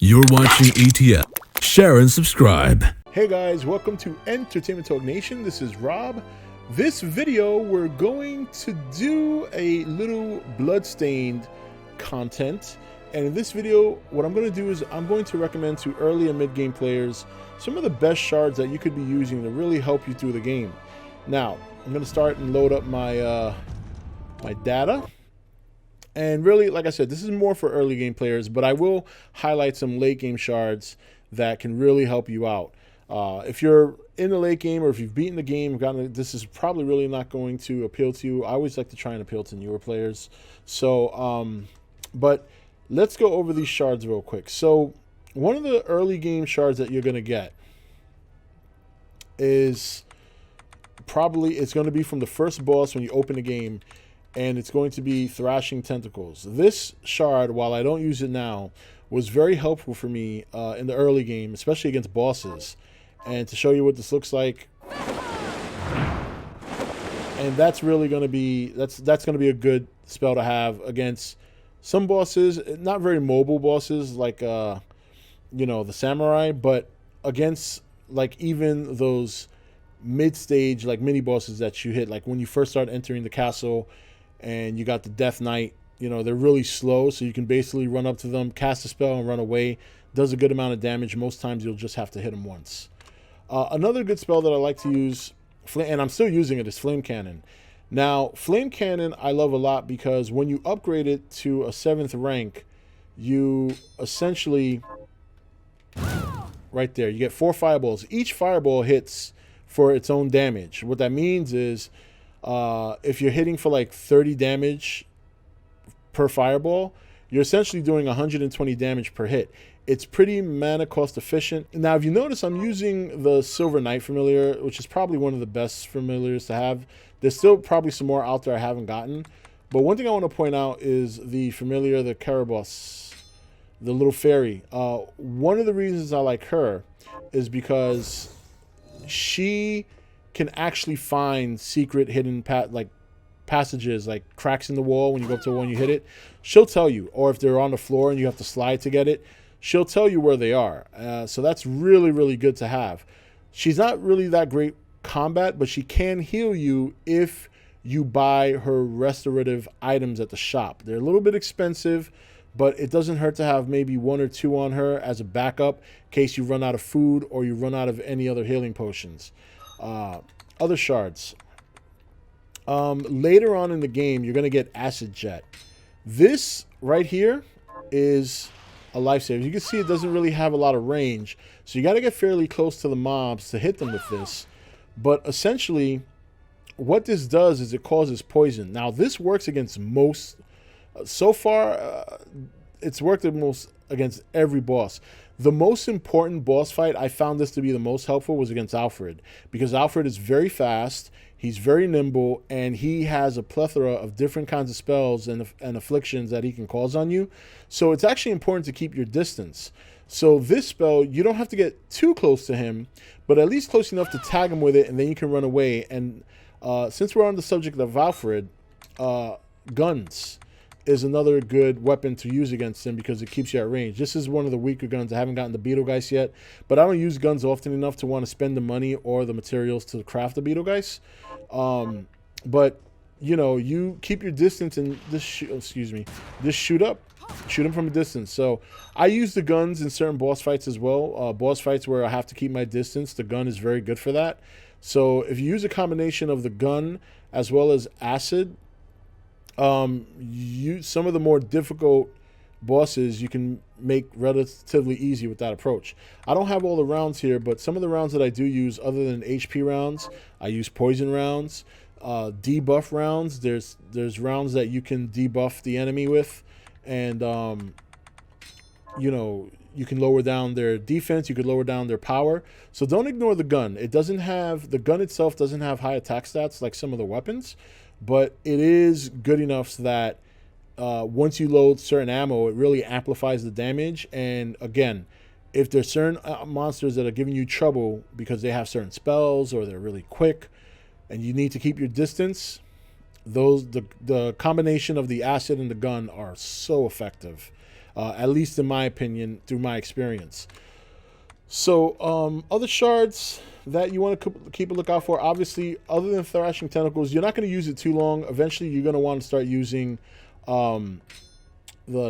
You're watching E.T.N. Share and subscribe. Hey guys, welcome to Entertainment Talk Nation. This is Rob. This video, we're going to do a little Bloodstained content. And in this video, what I'm going to do is I'm going to recommend to early and mid-game players some of the best shards that you could be using to really help you through the game. Now, I'm going to start and load up my my data. And really, like I said, this is more for early game players, but I will highlight some late game shards that can really help you out. If you're in the late game or if you've beaten the game, this is probably really not going to appeal to you. I always like to try and appeal to newer players. So, but let's go over these shards real quick. So one of the early game shards that you're going to get is it's going to be from the first boss when you open the game. And it's going to be Thrashing Tentacles. This shard, while I don't use it now, was very helpful for me in the early game, especially against bosses. And to show you what this looks like, and that's really going to be that's going to be a good spell to have against some bosses, not very mobile bosses like you know, the samurai, but against like even those mid-stage like mini bosses that you hit, like when you first start entering the castle. And you got the Death Knight, you know, they're really slow, so you can basically run up to them, cast a spell, and run away. Does a good amount of damage. Most times you'll just have to hit them once. Another good spell that I like to use, and I'm still using it, is Flame Cannon. Now, Flame Cannon I love a lot because when you upgrade it to a 7th rank, you essentially, right there, you get 4 fireballs. Each fireball hits for its own damage. What that means is, if you're hitting for like 30 damage per fireball, you're essentially doing 120 damage per hit. It's pretty mana cost efficient. Now, if you notice, I'm using the Silver Knight familiar, which is probably one of the best familiars to have. There's still probably some more out there I haven't gotten. But one thing I want to point out is the familiar, the Karabos, the little fairy. One of the reasons I like her is because she can actually find secret hidden passages, like cracks in the wall. When you go up to one, you hit it, she'll tell you. Or if they're on the floor and you have to slide to get it, she'll tell you where they are. So that's really, really good to have. She's not really that great combat, but she can heal you if you buy her restorative items at the shop. They're a little bit expensive, but it doesn't hurt to have maybe 1 or 2 on her as a backup in case you run out of food or you run out of any other healing potions. Other shards. Later on in the game, you're going to get Acid Jet. This right here is a lifesaver. You can see it doesn't really have a lot of range, so you got to get fairly close to the mobs to hit them with this. But essentially, what this does is it causes poison. Now, this works against most. So far, it's worked against every boss. The most important boss fight, I found this to be the most helpful, was against Alfred. Because Alfred is very fast, he's very nimble, and he has a plethora of different kinds of spells and afflictions that he can cause on you. So it's actually important to keep your distance. So this spell, you don't have to get too close to him, but at least close enough to tag him with it, and then you can run away. And since we're on the subject of Alfred, guns is another good weapon to use against him because it keeps you at range. This is one of the weaker guns. I haven't gotten the Beetlegeist yet, but I don't use guns often enough to want to spend the money or the materials to craft the Beetlegeist. But you know, you keep your distance and just shoot up. Shoot him from a distance. So I use the guns in certain boss fights as well. Boss fights where I have to keep my distance, the gun is very good for that. So if you use a combination of the gun as well as acid, some of the more difficult bosses you can make relatively easy with that approach. I don't have all the rounds here, but some of the rounds that I do use, other than HP rounds, I use poison rounds, debuff rounds. There's rounds that you can debuff the enemy with, and you know, you can lower down their defense, you could lower down their power. So don't ignore the gun. The gun itself doesn't have high attack stats like some of the weapons, but it is good enough so that once you load certain ammo, it really amplifies the damage. And again, if there's certain monsters that are giving you trouble because they have certain spells or they're really quick and you need to keep your distance, the combination of the acid and the gun are so effective. at least in my opinion, through my experience. So other shards that you want to keep a lookout for, obviously, other than Thrashing Tentacles, you're not going to use it too long. Eventually, you're going to want to start using the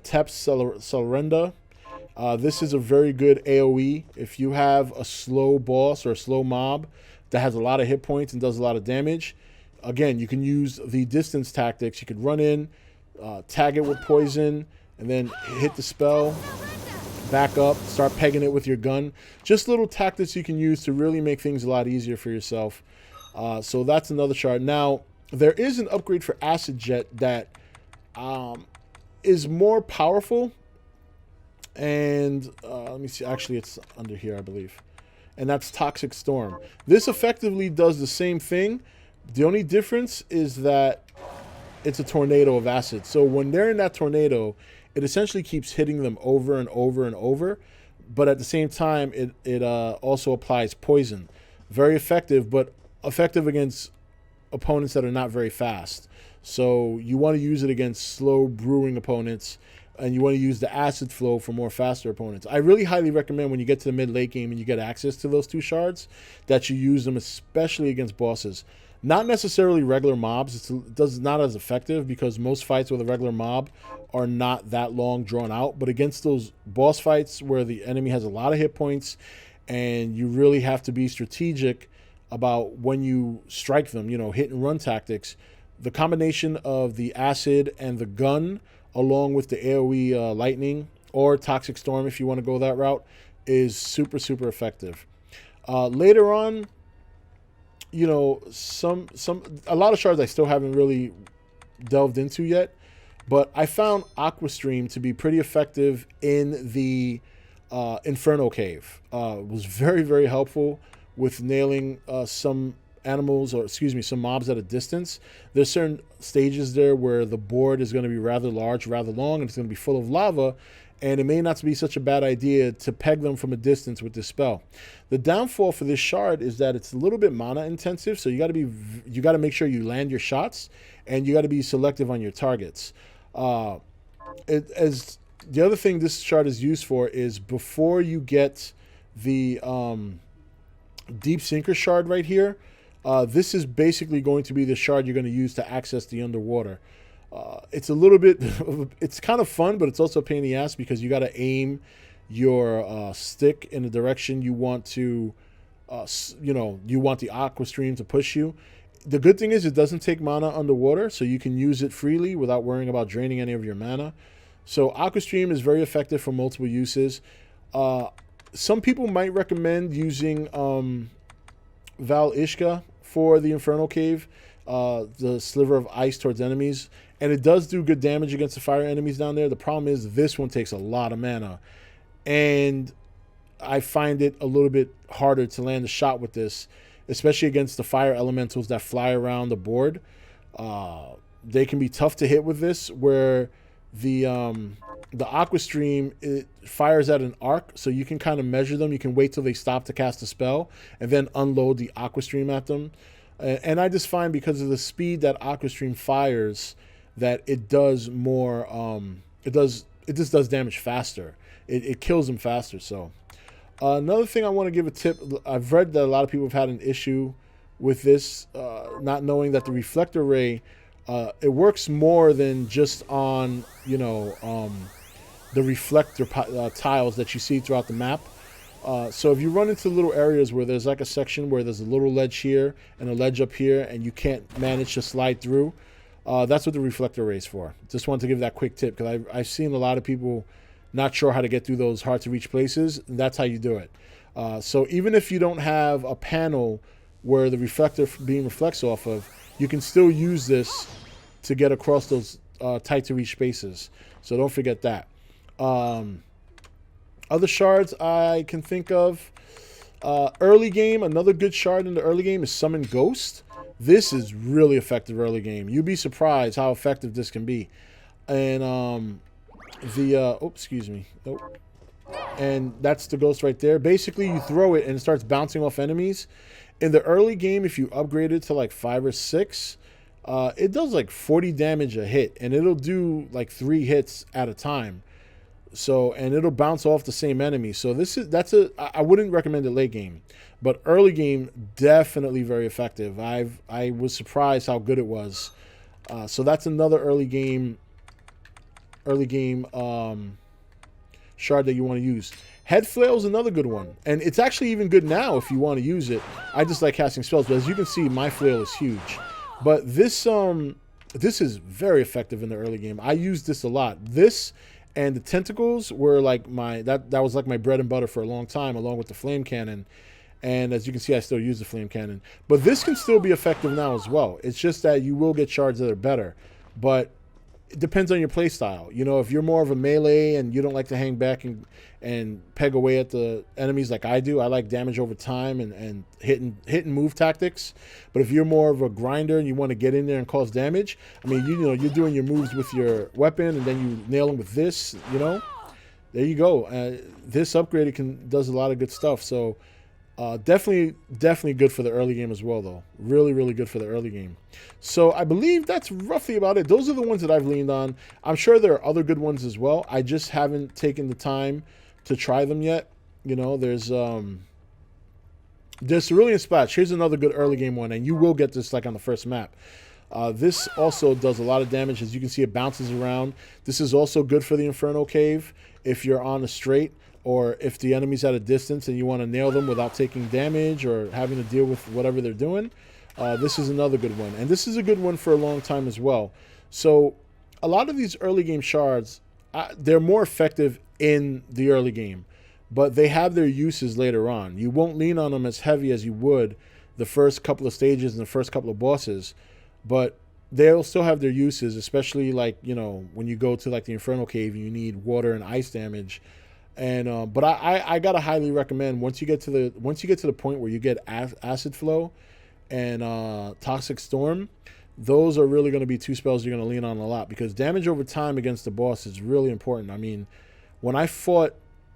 Tep Celerenda. This is a very good AoE. If you have a slow boss or a slow mob that has a lot of hit points and does a lot of damage, again, you can use the distance tactics. You could run in, tag it with poison, and then hit the spell, back up, start pegging it with your gun. Just little tactics you can use to really make things a lot easier for yourself. So that's another shard. Now, there is an upgrade for Acid Jet that is more powerful. And let me see. Actually, it's under here, I believe. And that's Toxic Storm. This effectively does the same thing. The only difference is that it's a tornado of acid. So when they're in that tornado, it essentially keeps hitting them over and over and over. But at the same time, it also applies poison. Very effective, but effective against opponents that are not very fast. So you want to use it against slow brewing opponents, and you want to use the acid flow for more faster opponents. I really highly recommend when you get to the mid-late game and you get access to those two shards that you use them, especially against bosses. Not necessarily regular mobs. It's not as effective because most fights with a regular mob are not that long drawn out. But against those boss fights where the enemy has a lot of hit points and you really have to be strategic about when you strike them, hit and run tactics, the combination of the acid and the gun along with the AoE lightning or Toxic Storm, if you want to go that route, is super, super effective. Later on, a lot of shards I still haven't really delved into yet, but I found Aqua Stream to be pretty effective in the Inferno Cave. It was very, very helpful with nailing some some mobs at a distance. There's certain stages there where the board is going to be rather large, rather long, and it's going to be full of lava, and it may not be such a bad idea to peg them from a distance with this spell. The downfall for this shard is that it's a little bit mana intensive, so you got to make sure you land your shots, and you got to be selective on your targets. As the other thing this shard is used for is before you get the Deep Sinker shard right here. This is basically going to be the shard you're going to use to access the underwater. It's a little bit, it's kind of fun, but it's also a pain in the ass because you got to aim your stick in the direction you want to, you want the Aqua Stream to push you. The good thing is it doesn't take mana underwater, so you can use it freely without worrying about draining any of your mana. So Aqua Stream is very effective for multiple uses. Some people might recommend using Val Ishka for the Inferno Cave, the sliver of ice towards enemies, and it does do good damage against the fire enemies down there. The problem is this one takes a lot of mana, and I find it a little bit harder to land a shot with this, especially against the fire elementals that fly around the board. They can be tough to hit with this, where the Aqua Stream, it fires at an arc, so you can kind of measure them. You can wait till they stop to cast a spell and then unload the Aqua Stream at them. And I just find because of the speed that Aqua Stream fires that it does more, it just does damage faster. It kills them faster. So another thing I want to give a tip, I've read that a lot of people have had an issue with this, not knowing that the reflector ray, it works more than just on, the reflector tiles that you see throughout the map. So if you run into little areas where there's like a section where there's a little ledge here and a ledge up here and you can't manage to slide through, that's what the reflector ray is for. Just wanted to give that quick tip because I've seen a lot of people not sure how to get through those hard to reach places, and that's how you do it. So even if you don't have a panel where the reflector beam reflects off of, you can still use this to get across those tight to reach spaces. So don't forget that. Other shards I can think of. Early game, another good shard in the early game is Summon Ghost. This is really effective early game. You'd be surprised how effective this can be. And excuse me. Nope. And that's the ghost right there. Basically, you throw it and it starts bouncing off enemies. In the early game, if you upgrade it to like 5 or 6, it does like 40 damage a hit, and it'll do like 3 hits at a time. So, and it'll bounce off the same enemy. So I wouldn't recommend it late game, but early game, definitely very effective. I was surprised how good it was. So that's another early game shard that you want to use. Head Flail is another good one, and it's actually even good now if you want to use it. I just like casting spells, but as you can see, my flail is huge. But this is very effective in the early game. I used this a lot. This and the tentacles were like that was like my bread and butter for a long time, along with the flame cannon. And as you can see, I still use the flame cannon. But this can still be effective now as well. It's just that you will get shards that are better. But it depends on your play style. You know, if you're more of a melee and you don't like to hang back and peg away at the enemies like I do, I like damage over time and hit and move tactics. But if you're more of a grinder and you want to get in there and cause damage, I mean, you know, you're doing your moves with your weapon and then you nail them with this, you know. There you go. This upgrade does a lot of good stuff. So definitely good for the early game as well, though. Really, really good for the early game. So I believe that's roughly about it. Those are the ones that I've leaned on. I'm sure there are other good ones as well. I just haven't taken the time to try them yet. You know, there's Cerulean Splash. Here's another good early game one, and you will get this like on the first map. This also does a lot of damage. As you can see, it bounces around. This is also good for the Inferno Cave if you're on a straight, or if the enemy's at a distance and you want to nail them without taking damage or having to deal with whatever they're doing. This is another good one. And this is a good one for a long time as well. So a lot of these early game shards, they're more effective in the early game, but they have their uses later on. You won't lean on them as heavy as you would the first couple of stages and the first couple of bosses, but they'll still have their uses, especially like, you know, when you go to like the Inferno Cave and you need water and ice damage. And but I gotta highly recommend once you get to the point where you get Acid Flow and Toxic Storm, those are really going to be two spells you're going to lean on a lot, because damage over time against the boss is really important. I mean, when I fought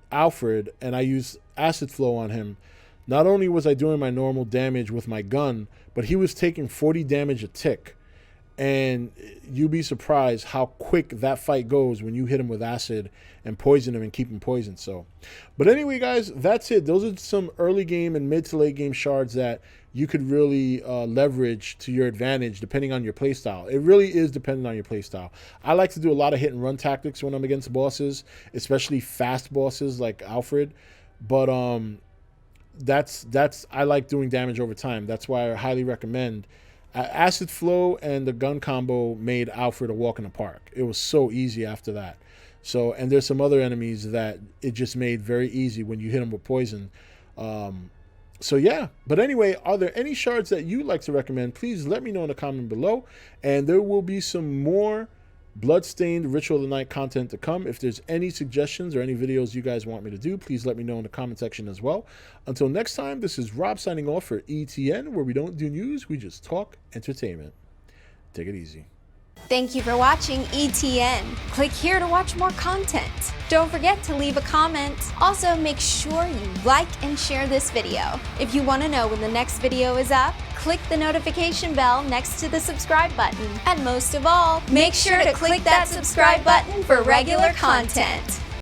Alfred and I used Acid Flow on him, not only was I doing my normal damage with my gun, but he was taking 40 damage a tick. And you'd be surprised how quick that fight goes when you hit him with acid and poison him and keep him poisoned. So, but anyway, guys, that's it. Those are some early game and mid to late game shards that you could really leverage to your advantage depending on your playstyle. It really is dependent on your playstyle. I like to do a lot of hit and run tactics when I'm against bosses, especially fast bosses like Alfred. But I like doing damage over time. That's why I highly recommend. Acid Flow and the gun combo made Alfred a walk in the park. It was so easy after that. So, and there's some other enemies that it just made very easy when you hit them with poison. So yeah, but anyway, are there any shards that you'd like to recommend? Please let me know in the comment below, and there will be some more Bloodstained Ritual of the Night content to come. If there's any suggestions or any videos you guys want me to do, please let me know in the comment section as well. Until next time, this is Rob signing off for E.T.N, where we don't do news, we just talk entertainment. Take it easy. Thank you for watching E.T.N. Click here to watch more content. Don't forget to leave a comment. Also, make sure you like and share this video. If you want to know when the next video is up, click the notification bell next to the subscribe button. And most of all, make sure to click that subscribe button for regular content.